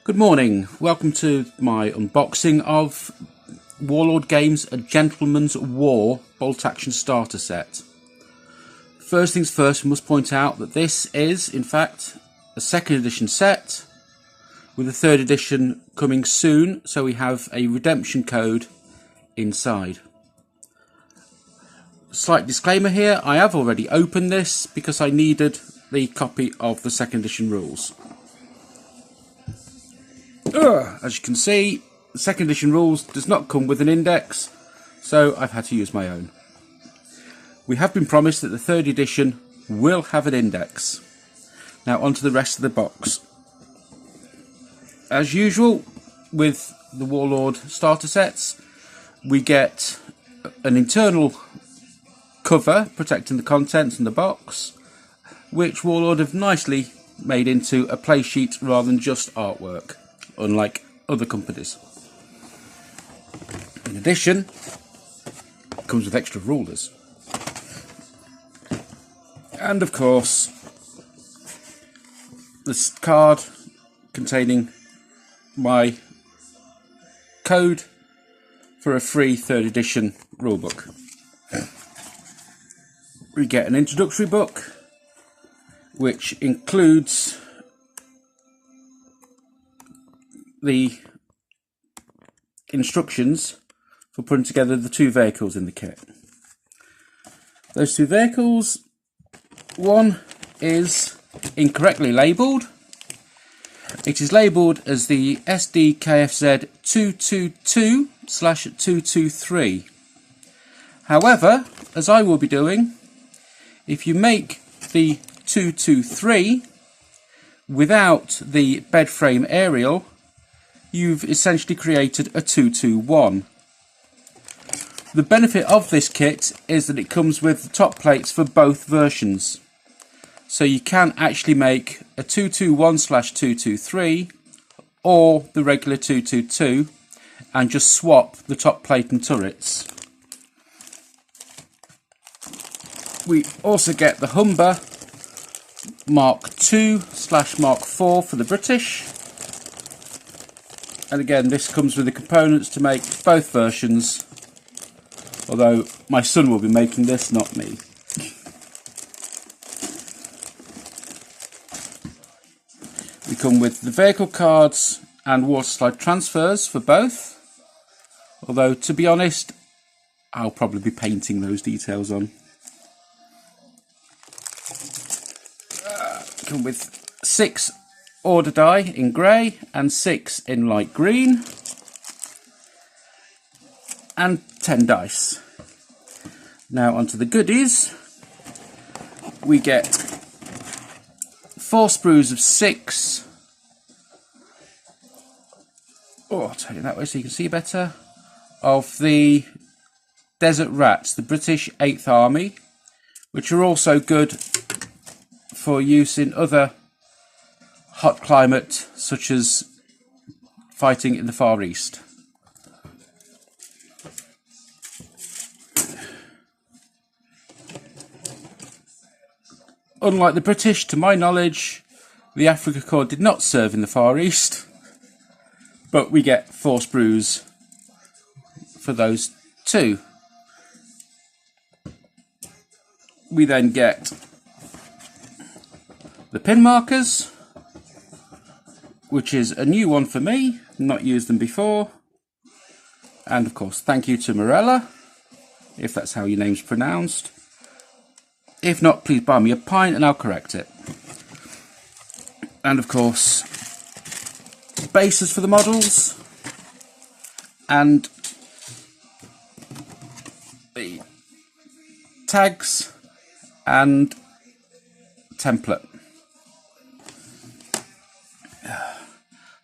Good morning, welcome to my unboxing of Warlord Games A Gentleman's War Bolt Action Starter Set. First things first, we must point out that this is in fact a 2nd edition set with a 3rd edition coming soon, so we have a redemption code inside. Slight disclaimer here, I have already opened this because I needed the copy of the 2nd edition rules. As you can see, the 2nd edition rules does not come with an index, so I've had to use my own. We have been promised that the 3rd edition will have an index. Now on to the rest of the box. As usual with the Warlord starter sets, we get an internal cover protecting the contents in the box, which Warlord have nicely made into a play sheet rather than just artwork, unlike other companies. In addition, it comes with extra rulers. And of course, this card containing my code for a free 3rd edition rulebook. We get an introductory book, which includes the instructions for putting together the 2 vehicles in the kit. Those 2 vehicles, one is incorrectly labelled. It is labelled as the SDKFZ 222/223. However, as I will be doing, if you make the 223 without the bed frame aerial, you've essentially created a 221. The benefit of this kit is that it comes with the top plates for both versions. So you can actually make a 221/223 or the regular 222 and just swap the top plate and turrets. We also get the Humber Mark II/Mark IV for the British. And again, this comes with the components to make both versions, although my son will be making this, not me. We come with the vehicle cards and water slide transfers for both, although to be honest, I'll probably be painting those details on. Come with 6 order die in grey and 6 in light green, and 10 dice. Now onto the goodies. We get 4 sprues of 6. Oh, I'll turn it that way so you can see better. Of the Desert Rats, the British 8th Army, which are also good for use in other hot climate, such as fighting in the Far East. Unlike the British, to my knowledge, the Afrika Korps did not serve in the Far East, but we get 4 sprues for those 2. We then get the pin markers, which is a new one for me, not used them before. And of course, thank you to Morella, if that's how your name's pronounced. If not, please buy me a pint and I'll correct it. And of course, bases for the models, and the tags and template.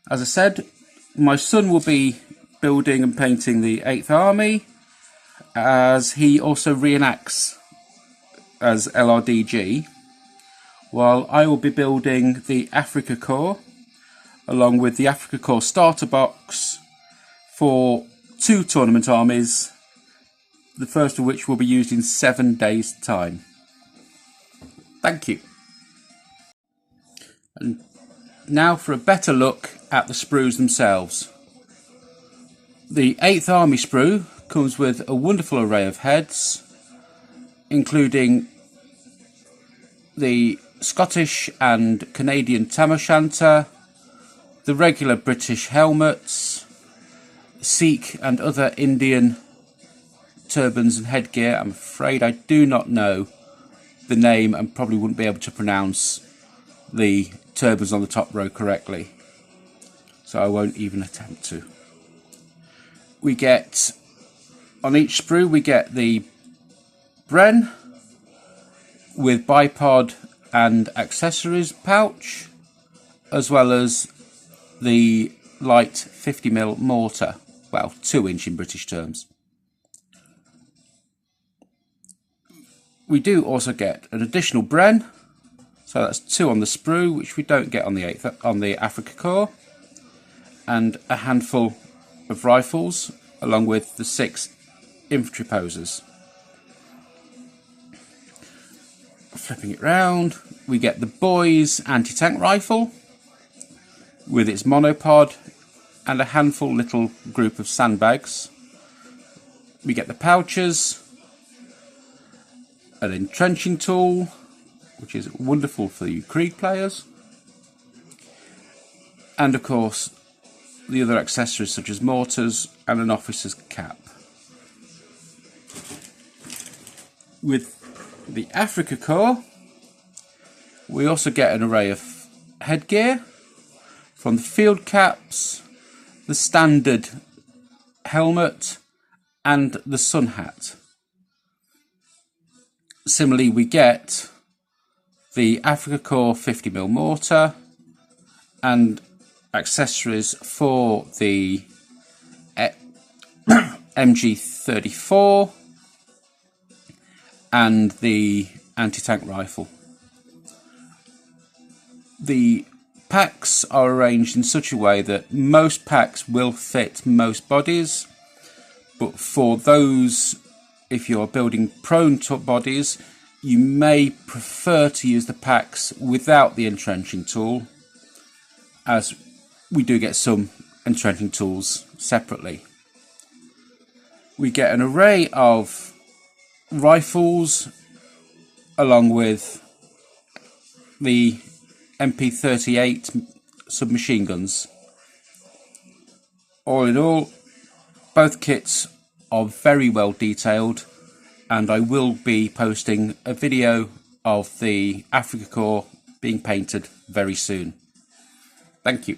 As I said, my son will be building and painting the 8th Army, as he also reenacts as LRDG, while I will be building the Afrika Korps, along with the Afrika Korps starter box for 2 tournament armies, the first of which will be used in 7 days' time. Thank you. And now for a better look at the sprues themselves. The 8th Army sprue comes with a wonderful array of heads, including the Scottish and Canadian tam o' shanter, the regular British helmets, Sikh and other Indian turbans and headgear. I'm afraid I do not know the name and probably wouldn't be able to pronounce the turbans on the top row correctly, so I won't even attempt to. We get, on each sprue, we get the Bren with bipod and accessories pouch, as well as the light 50mm mortar, well, 2-inch in British terms. We do also get an additional Bren, so that's 2 on the sprue, which we don't get on the Afrika Korps, and a handful of rifles, along with the 6 infantry posers. Flipping it round, we get the boys anti-tank rifle with its monopod and a handful little group of sandbags. We get the pouches, an entrenching tool, which is wonderful for you Krieg players, and of course the other accessories such as mortars and an officer's cap. With the Afrika Korps, we also get an array of headgear, from the field caps, the standard helmet and the sun hat. Similarly, we get the Afrika Korps 50mm mortar and accessories for the MG34 and the anti-tank rifle. The packs are arranged in such a way that most packs will fit most bodies, but for those, if you're building prone bodies, you may prefer to use the packs without the entrenching tool, as we do get some entrenching tools separately. We get an array of rifles along with the MP38 submachine guns. All in all, both kits are very well detailed, and I will be posting a video of the Afrika Korps being painted very soon. Thank you.